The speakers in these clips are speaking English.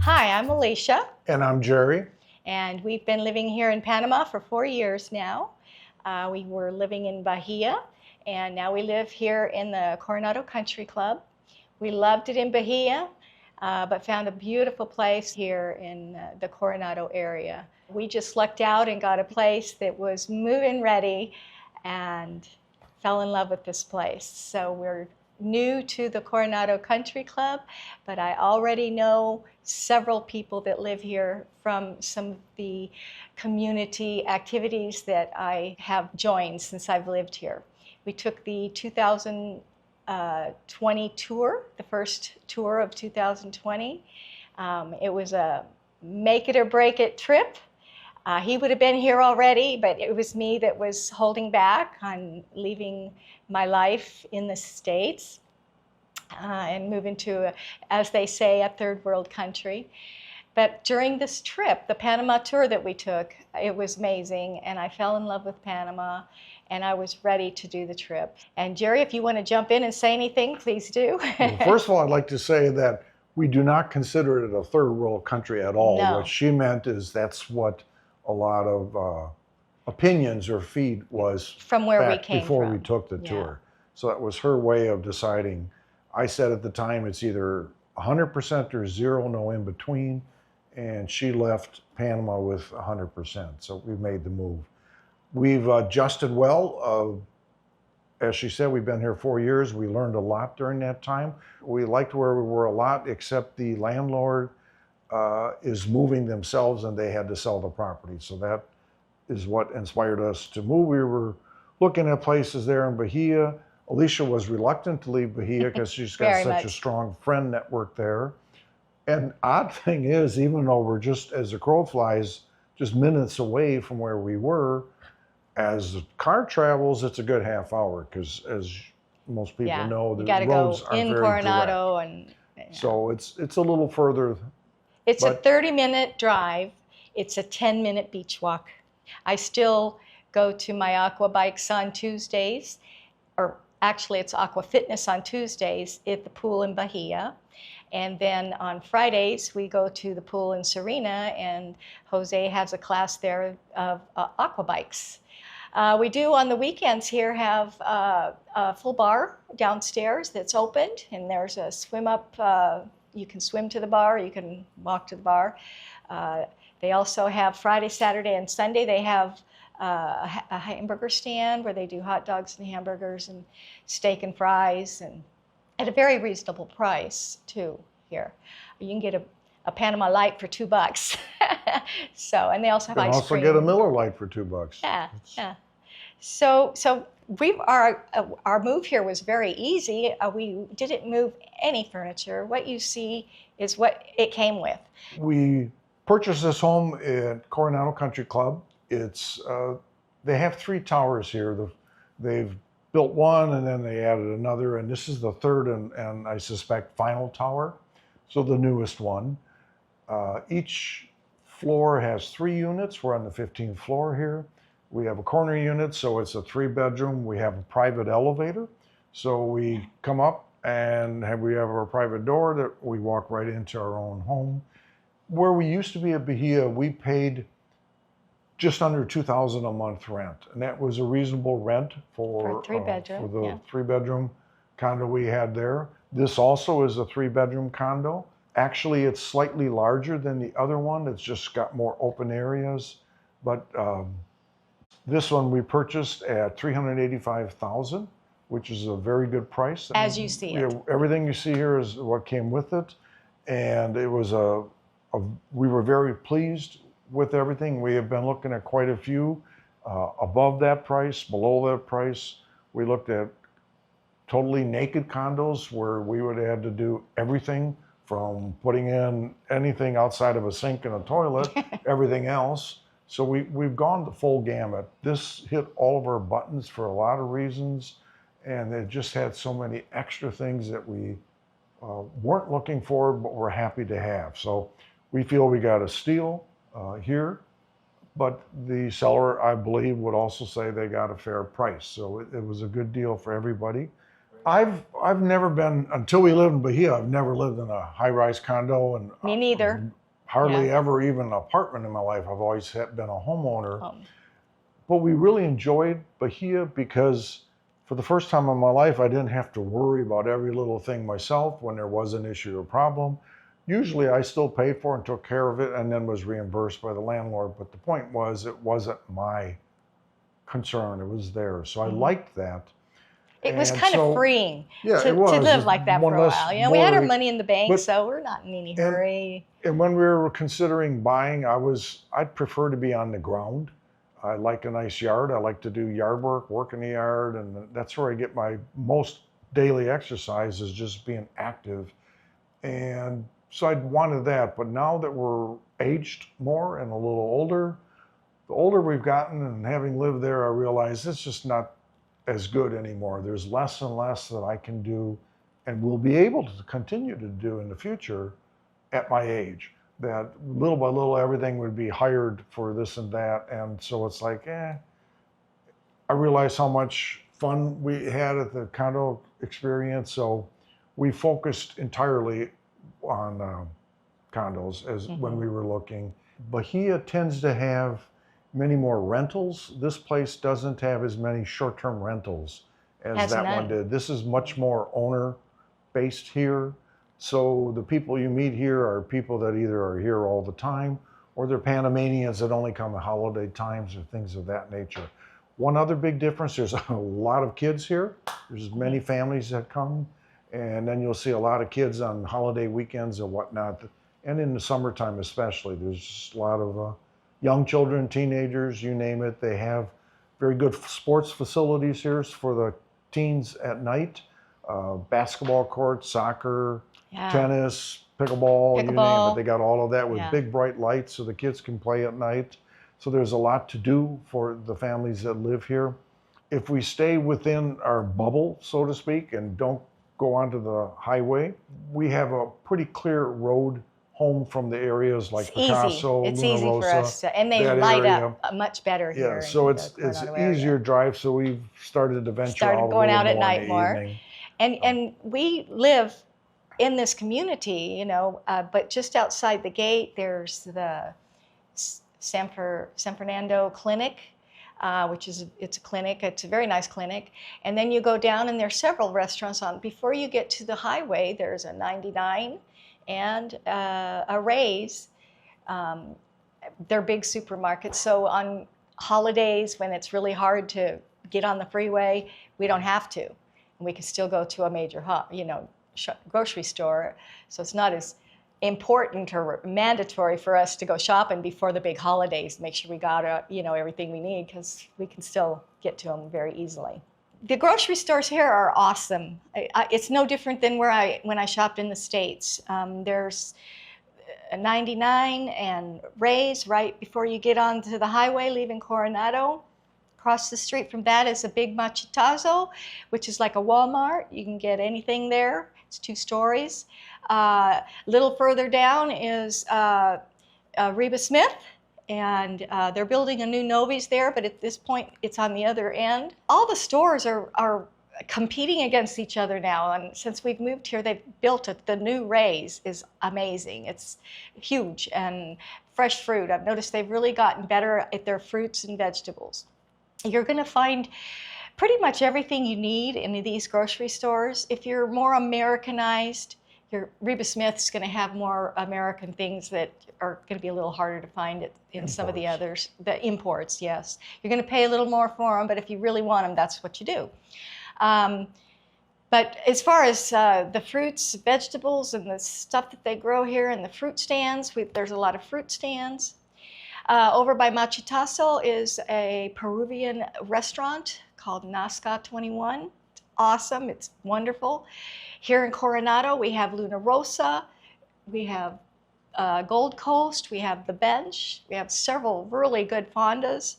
Hi, I'm Alicia, And I'm Jerry. and we've been living here in Panama for 4 years now. We were living in Bahia, and now we live here in the Coronado Country Club. We loved it in Bahia, but found a beautiful place here in the Coronado area. We just lucked out and got a place that was move-in ready and fell in love with this place. So we're new to the Coronado Country Club, but I already know several people that live here from some of the community activities that I have joined since I've lived here. We took the 2020 tour, the first tour of 2020. It was a make it or break it trip. He would have been here already, but it was me that was holding back on leaving my life in the States and moving to, as they say, a third world country. But during this trip, the Panama tour that we took, it was amazing, and I fell in love with Panama, and I was ready to do the trip. And Jerry, if you want to jump in and say anything, please do. Well, first of all, I'd like to say that we do not consider it a third world country at all. No. What she meant is that's what a lot of opinions or feed was From where we back came before from. we took the Yeah. tour. So that was her way of deciding. I said at the time it's either 100% or zero, no in between. And she left Panama with 100%. So we made the move. We've adjusted well. As she said, we've been here 4 years. We learned a lot during that time. We liked where we were a lot, except the landlord is moving themselves and they had to sell the property. So that is what inspired us to move. We were looking at places there in Bahia. Alicia was reluctant to leave Bahia because she's got such a strong friend network there. And odd thing is, even though we're just, as the crow flies, just minutes away from where we were, as the car travels, it's a good half hour because, as most people know, the roads are very Coronado direct. So it's a little further. It's a 30-minute drive. It's a 10-minute beach walk. I still go to my aqua bikes on Tuesdays, or actually it's aqua fitness on Tuesdays at the pool in Bahia. And then on Fridays, we go to the pool in Serena, and Jose has a class there of aqua bikes. We do on the weekends here have a full bar downstairs that's opened, and there's a swim up. You can swim to the bar, you can walk to the bar. They also have Friday, Saturday, and Sunday. They have a hamburger stand where they do hot dogs and hamburgers and steak and fries, and at a very reasonable price too here. You can get a Panama Light for $2. So, and they also have ice cream. You can also get a Miller Lite for $2. Yeah, yeah. So our move here was very easy. We didn't move any furniture. What you see is what it came with. We purchased this home at Coronado Country Club. It's they have 3 towers here. They've built one and then they added another, and this is the third and I suspect final tower, so the newest one. Each floor has 3 units. We're on the 15th floor here. We have a corner unit, so it's a 3-bedroom. We have a private elevator, so we come up and we have our private door that we walk right into our own home. Where we used to be at Bahia, we paid just under $2,000 a month rent, and that was a reasonable rent for a 3-bedroom, for the 3-bedroom condo we had there. This also is a 3-bedroom condo. Actually, it's slightly larger than the other one. It's just got more open areas, but this one we purchased at $385,000, which is a very good price. As you see it. Everything you see here is what came with it, and it was we were very pleased with everything. We have been looking at quite a few above that price, below that price. We looked at totally naked condos where we would have had to do everything from putting in anything outside of a sink and a toilet, everything else. So we've gone the full gamut. This hit all of our buttons for a lot of reasons, and it just had so many extra things that we weren't looking for, but we're happy to have. So we feel we got a steal here, but the seller, I believe, would also say they got a fair price. So it was a good deal for everybody. I've never been, until we lived in Bahia, I've never lived in a high-rise condo, and Me neither. hardly Yeah. ever even an apartment in my life. I've always been a homeowner. Um, But we really enjoyed Bahia because for the first time in my life, I didn't have to worry about every little thing myself when there was an issue or problem. Usually I still paid for it and took care of it and then was reimbursed by the landlord. But the point was, it wasn't my concern, it was theirs. So I liked that. it was And kind of so, freeing yeah, to it was. live It's like that one for a less while. You know, we had our worry. money in the bank, But so we're not in any hurry. and when we were considering buying, I'd prefer to be on the ground. I like a nice yard. I like to do yard work in the yard, and that's where I get my most daily exercise, is just being active. And so I'd wanted that. But now that we're aged more and a little older, the older we've gotten and having lived there, I realize it's just not as good anymore. There's less and less that I can do and will be able to continue to do in the future at my age. That little by little, everything would be hired for this and that. And so it's like, I realized how much fun we had at the condo experience. So we focused entirely on condos as when we were looking. Bahia tends to have many more rentals. This place doesn't have as many short-term rentals as Has that none. one did. This is much more owner-based here. So the people you meet here are people that either are here all the time, or they're Panamanians that only come at holiday times or things of that nature. One other big difference, there's a lot of kids here. There's many families that come, and then you'll see a lot of kids on holiday weekends and whatnot. And in the summertime especially, there's just a lot of young children, teenagers, you name it. They have very good sports facilities here for the teens at night. Basketball courts, soccer, tennis, pickleball, you name it. They got all of that with big bright lights so the kids can play at night. So there's a lot to do for the families that live here. If we stay within our bubble, so to speak, and don't go onto the highway, we have a pretty clear road home from the areas like Picasso, It's Luna easy for Rosa, us to, and they that light area. up much better here. Yeah, so in it's the Coronado area. easier drive. So we've started to venture Started out going a out little at more night in the more. evening. And we live in this community, you know, but just outside the gate, there's the San Fernando Clinic, which is, it's a clinic. It's a very nice clinic. And then you go down and there's several restaurants on. Before you get to the highway, there's a 99 and a Ray's. They're big supermarkets. So on holidays when it's really hard to get on the freeway, we don't have to. And we can still go to a major, grocery store. So it's not as important or mandatory for us to go shopping before the big holidays, make sure we got everything we need, because we can still get to them very easily. The grocery stores here are awesome. It's no different than when I shopped in the States. There's a 99 and Ray's right before you get onto the highway leaving Coronado. Across the street from that is a big Machetazo, which is like a Walmart. You can get anything there. It's 2 stories. A little further down is Reba Smith, and they're building a new Novi's there, but at this point it's on the other end. All the stores are competing against each other now, and since we've moved here, they've built it. The new Ray's is amazing. It's huge, and fresh fruit. I've noticed they've really gotten better at their fruits and vegetables. You're going to find pretty much everything you need in these grocery stores. If you're more Americanized, your Reba Smith's going to have more American things that are going to be a little harder to find in some of the others. The imports, yes. You're going to pay a little more for them, but if you really want them, that's what you do. But as far as the fruits, vegetables, and the stuff that they grow here and the fruit stands, there's a lot of fruit stands. Over by Machetazo is a Peruvian restaurant called Nazca 21. It's awesome. It's wonderful. Here in Coronado, we have Luna Rosa. We have Gold Coast. We have The Bench. We have several really good fondas.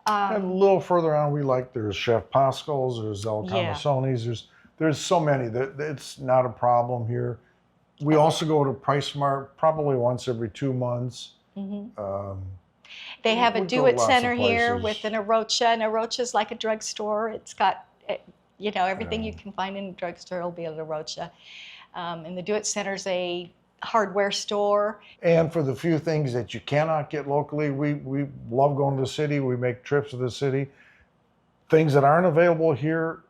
And a little further on, there's Chef Pascal's, there's El Camasones, there's so many that it's not a problem here. We also go to Price Mart probably once every 2 months. They have a Do-It Center here with an Arocha. An Arocha is like a drugstore. It's got You know, everything you can find in a drugstore will be able to roach you. And the Do It Center's a hardware store. And for the few things that you cannot get locally, we love going to the city. We make trips to the city. Things that aren't available here,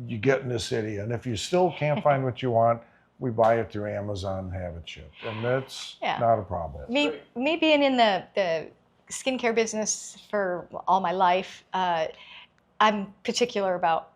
you get in the city. And if you still can't find what you want, we buy it through Amazon and have it shipped. And that's not a problem. Me being in the skincare business for all my life, I'm particular about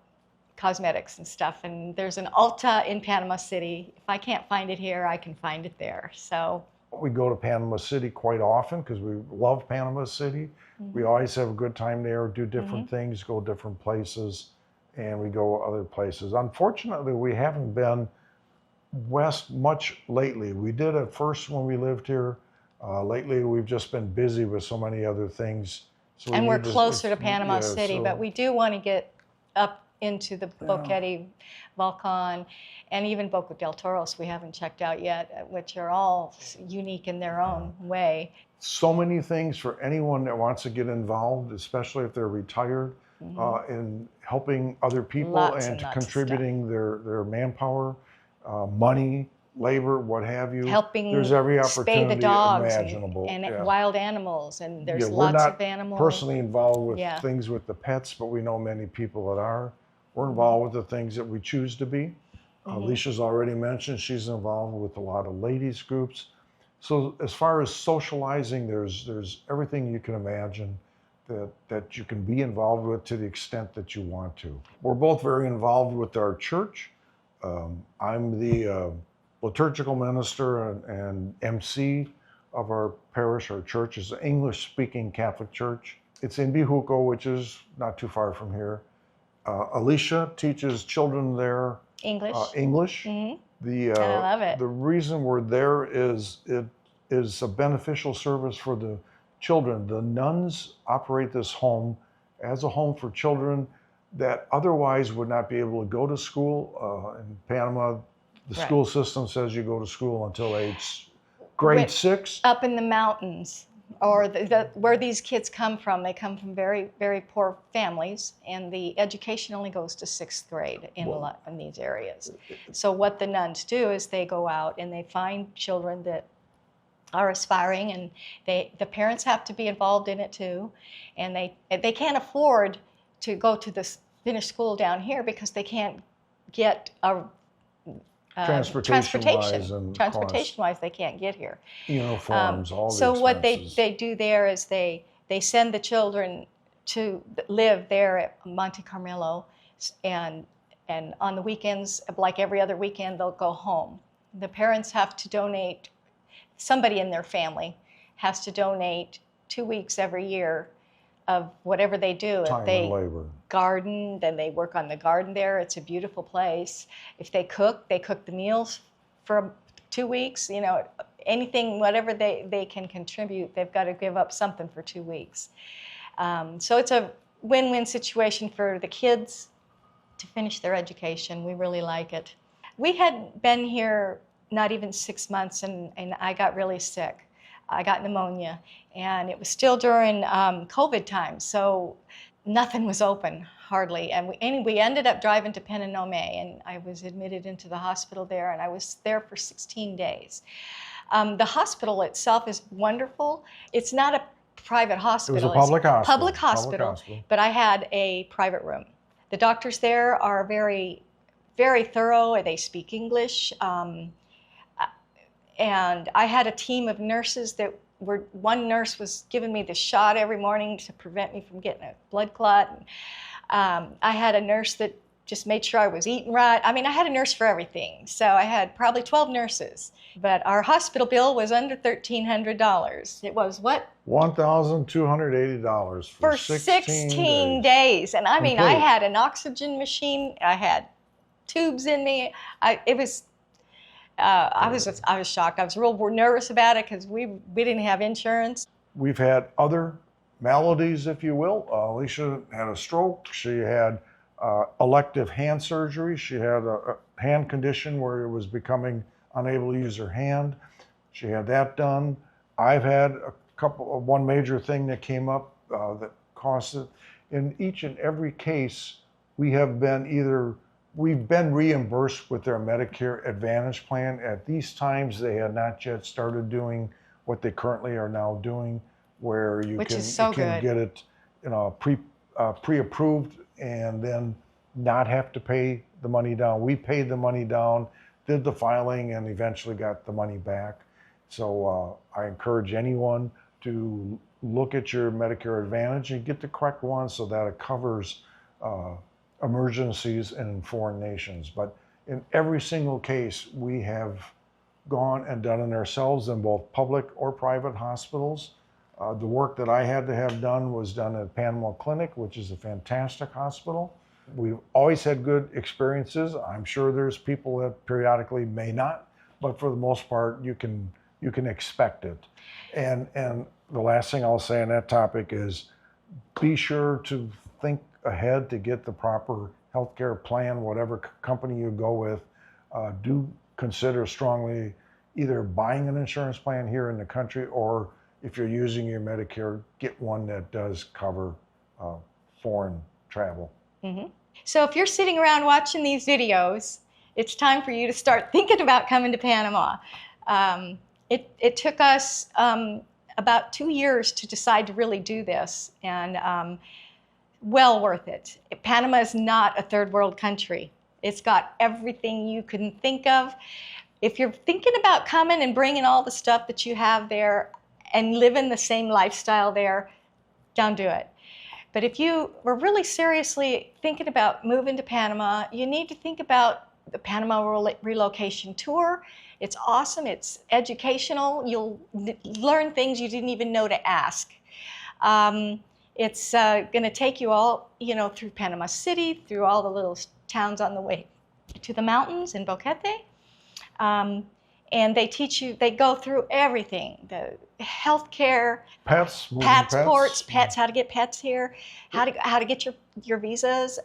cosmetics and stuff. And there's an Ulta in Panama City. If I can't find it here, I can find it there. So we go to Panama City quite often because we love Panama City. We always have a good time there, do different things, go different places, and we go other places. Unfortunately, we haven't been west much lately. We did at first when we lived here. Lately, we've just been busy with so many other things. So and we're closer to Panama City, but we do want to get up into the Boquete, Volcan, and even Boca del Toros we haven't checked out yet, which are all unique in their own way. So many things for anyone that wants to get involved, especially if they're retired, in helping other people and contributing their manpower, money, labor, what have you. Helping there's every opportunity spay the dogs imaginable. and wild animals, and there's we're lots not of animals. Personally involved with things with the pets, but we know many people that are. We're involved with the things that we choose to be. Alicia's already mentioned she's involved with a lot of ladies groups. So as far as socializing, there's everything you can imagine that you can be involved with to the extent that you want to. We're both very involved with our church. I'm the liturgical minister and MC of our parish. Our church is an English-speaking Catholic church. It's in Bijuco, which is not too far from here. Alicia teaches children there English. And I love it. The reason we're there is it is a beneficial service for the children. The nuns operate this home as a home for children that otherwise would not be able to go to school. In Panama, the school system says you go to school until grade 6. Up in the mountains, or where these kids come from, they come from very, very poor families, and the education only goes to 6th grade in these areas. So what the nuns do is they go out and they find children that are aspiring, and the parents have to be involved in it too, and they can't afford to go to finish school down here because they can't get a transportation-wise, they can't get here. Uniforms, all the So what expenses. they do there is they send the children to live there at Monte Carmelo, and on the weekends, like every other weekend, they'll go home. The parents have to donate. Somebody in their family has to donate 2 weeks every year of whatever they do. Time if they and labor. garden, then they work on the garden there. It's a beautiful place. If they cook the meals for 2 weeks. You know, anything, whatever they can contribute, they've got to give up something for 2 weeks. So it's a win-win situation for the kids to finish their education. We really like it. We had been here not even 6 months, and I got really sick. I got pneumonia, and it was still during COVID time, so nothing was open, hardly. And we ended up driving to Panama, and I was admitted into the hospital there, and I was there for 16 days. The hospital itself is wonderful. It's not a private hospital. It was a public hospital. Public hospital, but I had a private room. The doctors there are very, very thorough. They speak English. And I had a team of nurses one nurse was giving me the shot every morning to prevent me from getting a blood clot. And, I had a nurse that just made sure I was eating right. I mean, I had a nurse for everything. So I had probably 12 nurses. But our hospital bill was under $1,300. It was what? $1,280 for 16 days. And I mean, I had an oxygen machine. I had tubes in me. I was shocked. I was real nervous about it because we didn't have insurance. We've had other maladies, if you will. Alicia had a stroke. She had elective hand surgery. She had a hand condition where it was becoming unable to use her hand. She had that done. I've had one major thing that came up that caused it. In each and every case, we've been reimbursed with their Medicare Advantage plan. At these times, they had not yet started doing what they currently are now doing, where you Which can, is so you can good. get it, pre-approved and then not have to pay the money down. We paid the money down, did the filing, and eventually got the money back. So I encourage anyone to look at your Medicare Advantage and get the correct one so that it covers emergencies in foreign nations. But in every single case, we have gone and done it ourselves in both public or private hospitals. The work that I had to have done was done at Panama Clinic, which is a fantastic hospital. We've always had good experiences. I'm sure there's people that periodically may not, but for the most part, you can expect it. And the last thing I'll say on that topic is be sure to think ahead to get the proper healthcare plan, whatever company you go with. Do consider strongly either buying an insurance plan here in the country, or if you're using your Medicare, get one that does cover foreign travel. Mm-hmm. So if you're sitting around watching these videos, it's time for you to start thinking about coming to Panama. It took us about 2 years to decide to really do this, and well worth it. Panama is not a third world country. It's got everything you can think of. If you're thinking about coming and bringing all the stuff that you have there and living the same lifestyle there, don't do it. But if you were really seriously thinking about moving to Panama, you need to think about the Panama Relocation Tour. It's awesome. It's educational. You'll learn things you didn't even know to ask. It's going to take you all, through Panama City, through all the little towns on the way to the mountains in Boquete. And they teach you, they go through everything, the healthcare, passports, pets, how to get pets here, how to get your visas.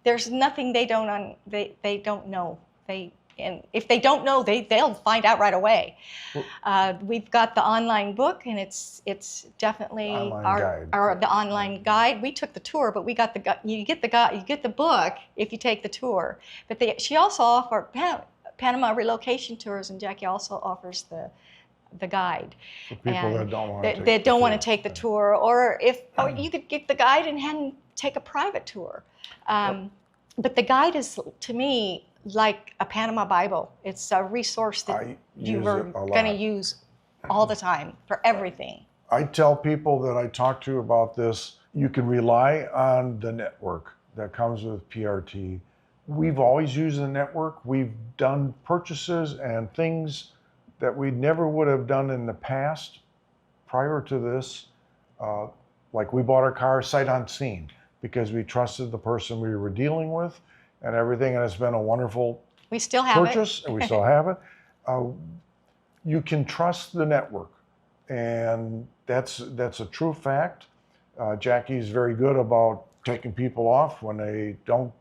There's nothing they don't know. And if they don't know, they'll find out right away. We've got the online book, and it's definitely the online guide. We took the tour, but we got you get the book if you take the tour. But she also offered Panama Relocation Tours, and Jackie also offers the guide. For people that don't want to take the tour, or you could get the guide and take a private tour. But the guide is, to me, like a Panama Bible. It's a resource that you are going to use all the time for everything. I tell people that I talk to about this, you can rely on the network that comes with PRT. We've always used the network. We've done purchases and things that we never would have done in the past prior to this. Like we bought our car sight unseen because we trusted the person we were dealing with and everything, and it's been a wonderful purchase, and we still have it. You can trust the network, and that's a true fact. Jackie's very good about taking people off when they don't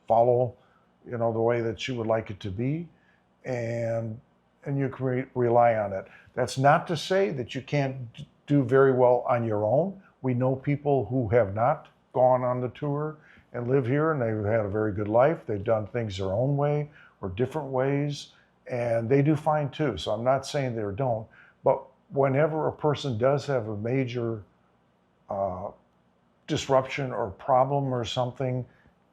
follow, the way that she would like it to be, and you can rely on it. That's not to say that you can't do very well on your own. We know people who have not gone on the tour and live here, and they've had a very good life. They've done things their own way or different ways, and they do fine too. So I'm not saying they don't, but whenever a person does have a major disruption or problem or something,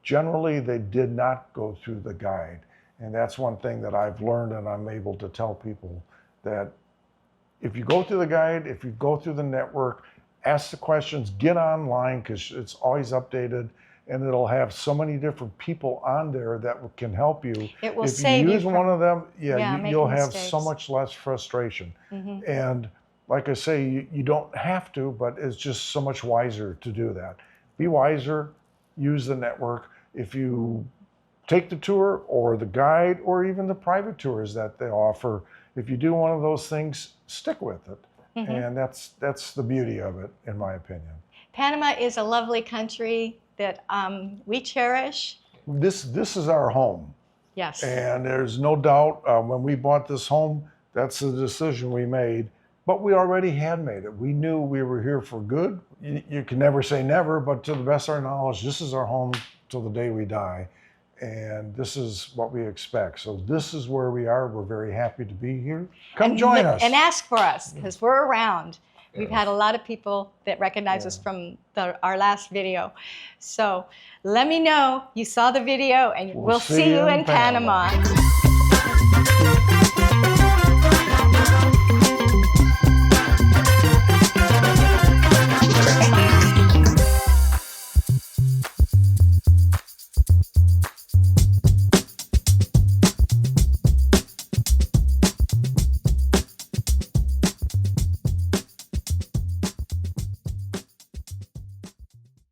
generally they did not go through the guide. And that's one thing that I've learned, and I'm able to tell people that if you go through the guide, if you go through the network, ask the questions, get online, because it's always updated, and it'll have so many different people on there that can help you. It will if save you use one of them, you'll have mistakes. So much less frustration. Mm-hmm. And like I say, you don't have to, but it's just so much wiser to do that. Be wiser, use the network. If you take the tour or the guide or even the private tours that they offer, if you do one of those things, stick with it. Mm-hmm. And that's the beauty of it, in my opinion. Panama is a lovely country that we cherish. This is our home. Yes. And there's no doubt when we bought this home, that's the decision we made. But we already had made it. We knew we were here for good. You can never say never, but to the best of our knowledge, this is our home till the day we die. And this is what we expect. So this is where we are. We're very happy to be here. Come join us. And ask for us, because we're around. We've had a lot of people that recognize us from our last video. So let me know you saw the video, and we'll see you in Panama.